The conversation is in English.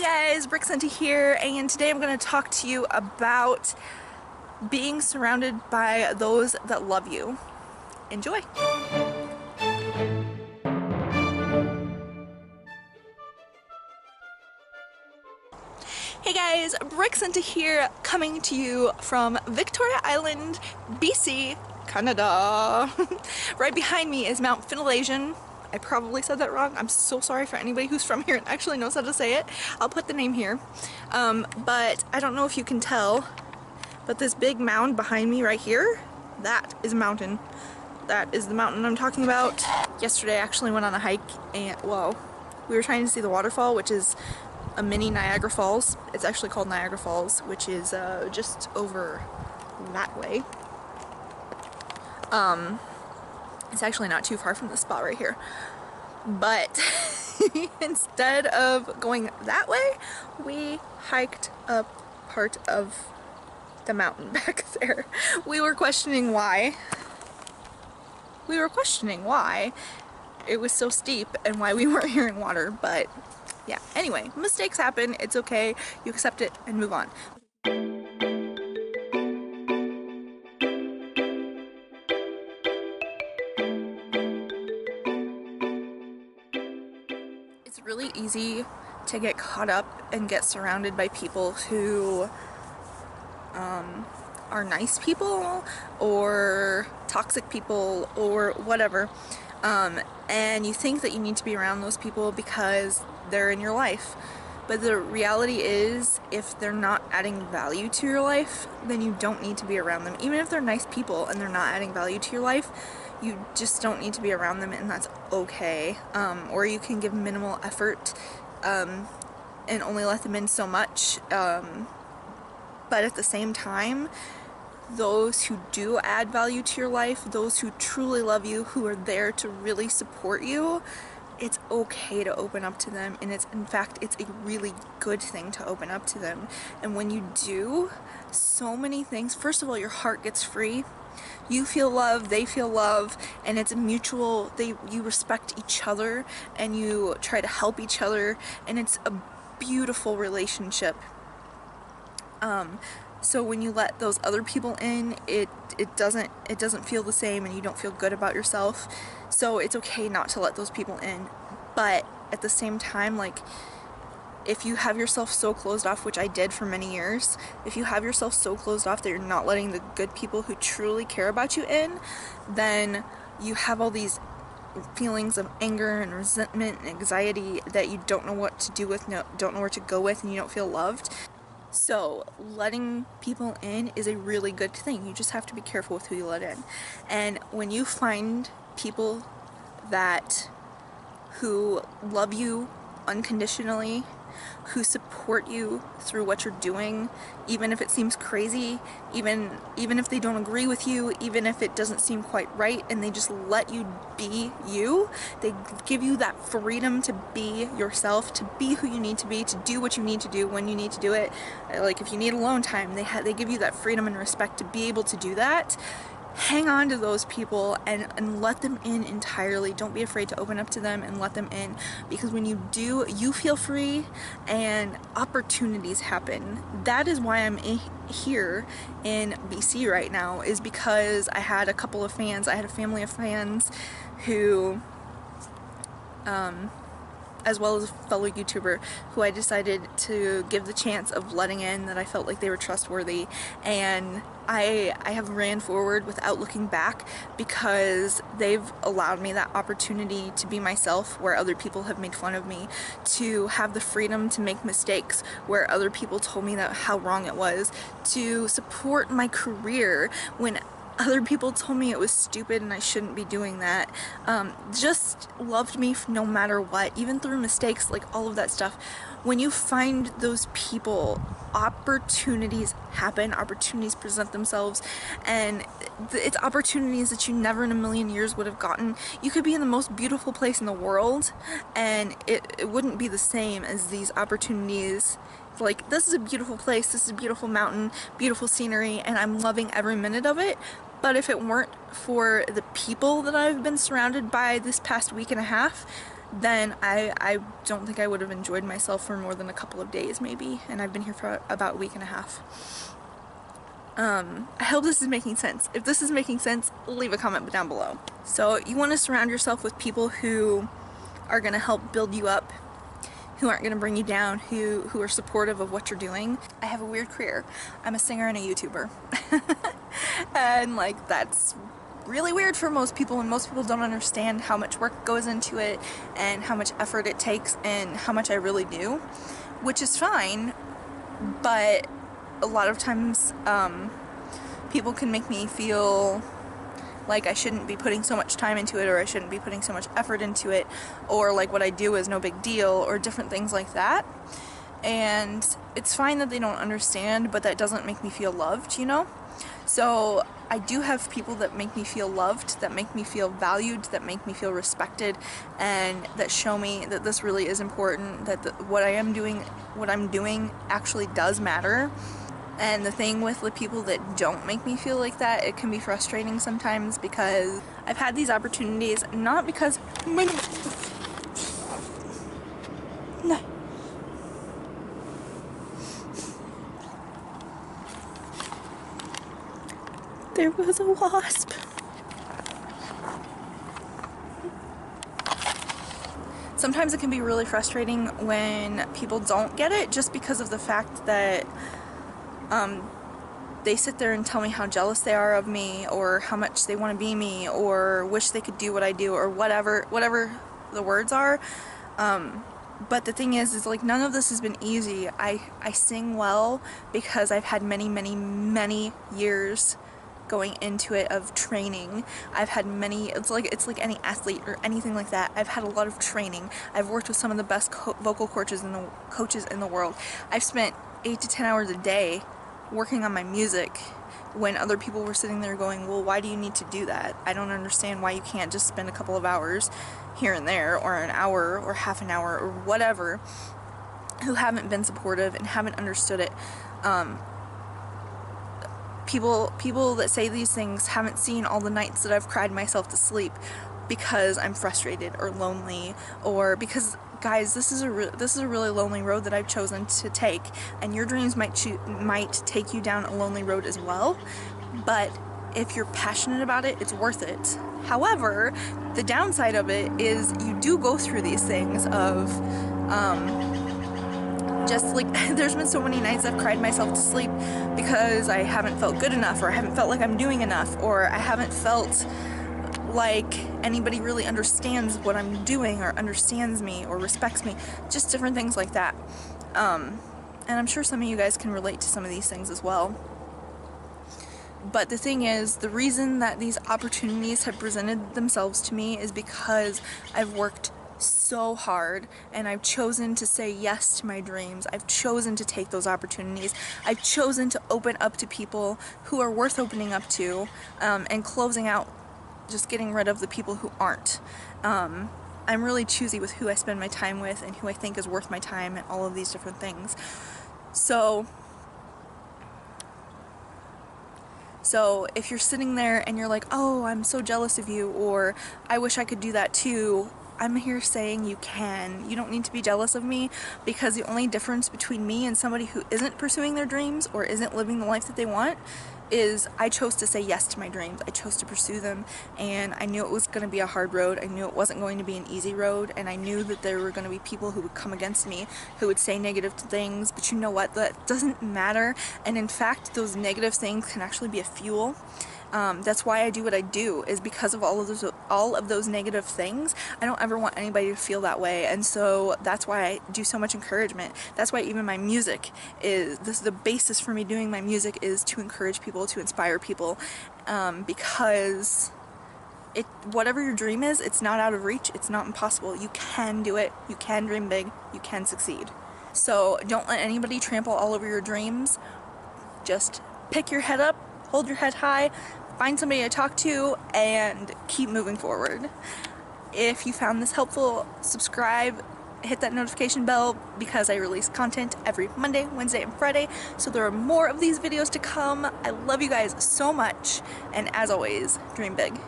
Hi guys, Brixenta here, and today I'm going to talk to you about being surrounded by those that love you. Enjoy! Hey guys, Brixenta here, coming to you from Victoria Island, BC, Canada. Right behind me is Mount Finlayson. I probably said that wrong. I'm so sorry for anybody who's from here and actually knows how to say it. I'll put the name here. But I don't know if you can tell, but this big mound behind me right here, that is a mountain. That is the mountain I'm talking about. Yesterday I actually went on a hike and, well, we were trying to see the waterfall, which is a mini Niagara Falls. It's actually called Niagara Falls, which is just over that way. It's actually not too far from the spot right here. But instead of going that way, we hiked up part of the mountain back there. We were questioning why. It was so steep and why we weren't hearing water, but yeah. Anyway, mistakes happen. It's okay. You accept it and move on. It's really easy to get caught up and get surrounded by people who are nice people or toxic people or whatever, and you think that you need to be around those people because they're in your life. But the reality is, if they're not adding value to your life, then you don't need to be around them. Even if they're nice people and they're not adding value to your life, you just don't need to be around them, and that's okay. Or you can give minimal effort and only let them in so much. But at the same time, those who do add value to your life, those who truly love you, who are there to really support you, it's okay to open up to them, and in fact it's a really good thing to open up to them. And when you do, so many things, first of all, your heart gets free. You feel love, they feel love, and it's a mutual, you respect each other and you try to help each other, and it's a beautiful relationship. So when you let those other people in, it doesn't feel the same, and you don't feel good about yourself. So it's okay not to let those people in. But at the same time, like, if you have yourself so closed off, which I did for many years, if you have yourself so closed off that you're not letting the good people who truly care about you in, then you have all these feelings of anger and resentment and anxiety that you don't know what to do with, don't know where to go with, and you don't feel loved. So letting people in is a really good thing. You just have to be careful with who you let in. And when you find people who love you unconditionally, who support you through what you're doing, even if it seems crazy, even if they don't agree with you, even if it doesn't seem quite right, and they just let you be you, they give you that freedom to be yourself, to be who you need to be, to do what you need to do when you need to do it. Like if you need alone time, they give you that freedom and respect to be able to do that. Hang on to those people and let them in entirely. Don't be afraid to open up to them and let them in, because when you do, you feel free and opportunities happen. That is why I'm here in BC right now, is because I had a couple of fans. I had a family of fans who, as well as a fellow YouTuber who I decided to give the chance of letting in, that I felt like they were trustworthy, and I have ran forward without looking back, because they've allowed me that opportunity to be myself where other people have made fun of me, to have the freedom to make mistakes where other people told me that how wrong it was, to support my career when other people told me it was stupid and I shouldn't be doing that. Just loved me no matter what, even through mistakes, like all of that stuff. When you find those people, opportunities happen, opportunities present themselves, and it's opportunities that you never in a million years would have gotten. You could be in the most beautiful place in the world and it wouldn't be the same as these opportunities. Like, this is a beautiful place, this is a beautiful mountain, beautiful scenery, and I'm loving every minute of it. But if it weren't for the people that I've been surrounded by this past week and a half, then I don't think I would have enjoyed myself for more than a couple of days maybe, and I've been here for about a week and a half. I hope this is making sense. If this is making sense, leave a comment down below. So you want to surround yourself with people who are going to help build you up, who aren't going to bring you down, who are supportive of what you're doing. I have a weird career. I'm a singer and a YouTuber. And like, that's really weird for most people, and most people don't understand how much work goes into it and how much effort it takes and how much I really do, which is fine, but a lot of times people can make me feel like I shouldn't be putting so much time into it, or I shouldn't be putting so much effort into it, or like what I do is no big deal, or different things like that. And it's fine that they don't understand, but that doesn't make me feel loved, you know? So I do have people that make me feel loved, that make me feel valued, that make me feel respected, and that show me that this really is important, that what I'm doing actually does matter. And the thing with the people that don't make me feel like that, it can be frustrating sometimes, because I've had these opportunities, not because... No. There was a wasp. Sometimes it can be really frustrating when people don't get it, just because of the fact that they sit there and tell me how jealous they are of me, or how much they want to be me, or wish they could do what I do, or whatever the words are. But the thing is like, none of this has been easy. I sing well because I've had many years going into it of training. I've had it's like any athlete or anything like that. I've had a lot of training. I've worked with some of the best vocal coaches in the world. I've spent 8 to 10 hours a day working on my music, when other people were sitting there going, well, why do you need to do that? I don't understand why you can't just spend a couple of hours here and there, or an hour, or half an hour, or whatever, who haven't been supportive and haven't understood it. People that say these things haven't seen all the nights that I've cried myself to sleep because I'm frustrated or lonely, or because, guys, this is a really lonely road that I've chosen to take, and your dreams might take you down a lonely road as well. But if you're passionate about it, it's worth it. However, the downside of it is you do go through these things of just like, there's been so many nights I've cried myself to sleep because I haven't felt good enough, or I haven't felt like I'm doing enough, or I haven't felt like anybody really understands what I'm doing, or understands me, or respects me, just different things like that. And I'm sure some of you guys can relate to some of these things as well. But the thing is, the reason that these opportunities have presented themselves to me is because I've worked so hard, and I've chosen to say yes to my dreams. I've chosen to take those opportunities. I've chosen to open up to people who are worth opening up to, and closing out, just getting rid of the people who aren't. I'm really choosy with who I spend my time with, and who I think is worth my time, and all of these different things. So if you're sitting there and you're like, oh, I'm so jealous of you, or I wish I could do that too, I'm here saying you can. You don't need to be jealous of me, because the only difference between me and somebody who isn't pursuing their dreams, or isn't living the life that they want, is I chose to say yes to my dreams. I chose to pursue them, and I knew it was going to be a hard road. I knew it wasn't going to be an easy road, and I knew that there were going to be people who would come against me, who would say negative things, but you know what? That doesn't matter, and in fact, those negative things can actually be a fuel. That's why I do what I do, is because of all of those negative things. I don't ever want anybody to feel that way, and so that's why I do so much encouragement. That's why even my music is, the basis for me doing my music is to encourage people, to inspire people, because whatever your dream is, it's not out of reach, it's not impossible. You can do it, you can dream big, you can succeed. So don't let anybody trample all over your dreams. Just pick your head up, hold your head high, find somebody to talk to, and keep moving forward. If you found this helpful, subscribe, hit that notification bell, because I release content every Monday, Wednesday, and Friday, so there are more of these videos to come. I love you guys so much, and as always, dream big.